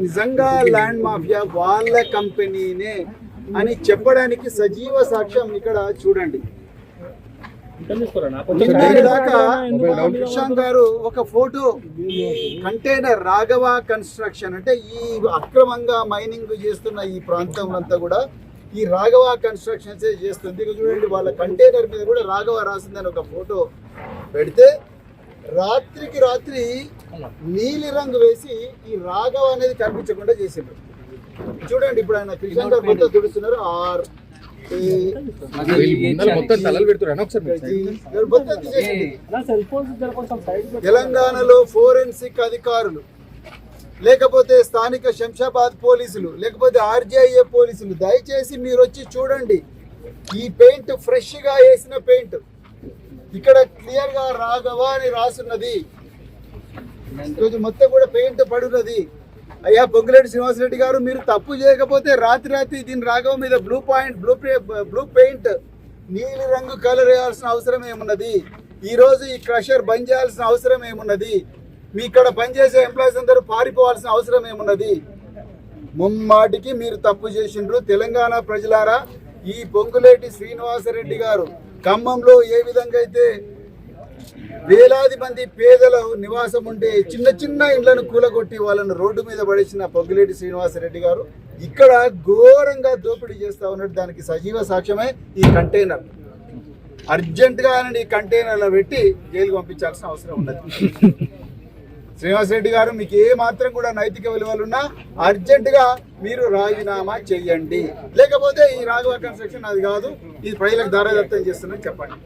నిజంగా land mafia వాళ్ళ కంపెనీనే అని చెప్పడానికి సజీవ సాక్ష్యం ఇక్కడ చూడండి. దాకా కిషాన్ గారు ఒక ఫోటో కంటైనర్ రాఘవ కన్స్ట్రక్షన్ అంటే ఈ అక్రమంగా మైనింగ్ చేస్తున్న ఈ ప్రాంతం అంతా కూడా ఈ రాఘవ కన్స్ట్రక్షన్స్ చేస్తుంది. ఇక చూడండి వాళ్ళ కంటైనర్ మీద కూడా రాఘవ రాసిందని ఒక ఫోటో పెడితే రాత్రికి రాత్రి నీలి రంగు వేసి ఈ రాఘవ అనేది కనిపించకుండా చేసిండ్రు. చూడండి ఇప్పుడు ఆయన కిషాన్ గారు మొత్తం తుడుస్తున్నారు. తెలంగాణలో ఫోరెన్సిక్ అధికారులు లేకపోతే స్థానిక శంషాబాద్ పోలీసులు లేకపోతే ఆర్జీఐఏ పోలీసులు దయచేసి మీరు వచ్చి చూడండి. ఈ పెయింట్ ఫ్రెష్ గా వేసిన పెయింట్ ఇక్కడ క్లియర్ గా రాఘవ అని రాసున్నది. మొత్తం కూడా పెయింట్ పడున్నది. అయ్యా పొంగులేటి శ్రీనివాసరెడ్డి గారు, మీరు తప్పు చేయకపోతే రాత్రి దీని రాఘవ మీద బ్లూ పెయింట్ నీలి రంగు కలర్ వేయాల్సిన అవసరం ఏమున్నది? ఈ రోజు ఈ క్రషర్ బంద్ చేయాల్సిన అవసరం ఏమున్నది? మీ ఇక్కడ పనిచేసే ఎంప్లాయీస్ అందరూ పారిపోవాల్సిన అవసరం ఏమున్నది? ముమ్మాటికి మీరు తప్పు చేసిండ్రు. తెలంగాణ ప్రజలారా, ఈ పొంగులేటి శ్రీనివాసరెడ్డి గారు ఖమ్మంలో ఏ విధంగా అయితే వేలాది మంది పేదల నివాసం ఉండే చిన్న చిన్న ఇండ్లను కూలగొట్టి వాళ్ళను రోడ్డు మీద పడేసిన పొంగులేటి శ్రీనివాసరెడ్డి గారు ఇక్కడ ఘోరంగా దోపిడీ చేస్తా ఉన్నాడు. దానికి సజీవ సాక్ష్యమే ఈ కంటైనర్. అర్జెంటుగా ఆయన ఈ కంటైనర్లో పెట్టి జైలుకు పంపించాల్సిన అవసరం ఉన్నది. శ్రీనివాసరెడ్డి గారు, మీకు ఏ మాత్రం కూడా నైతిక విలువలున్నా అర్జెంటుగా మీరు రాజీనామా చెయ్యండి. లేకపోతే ఈ రాఘవ కన్స్ట్రక్షన్ అది కాదు, ఇది ప్రజలకు దారాదత్తం చేస్తుందని చెప్పండి.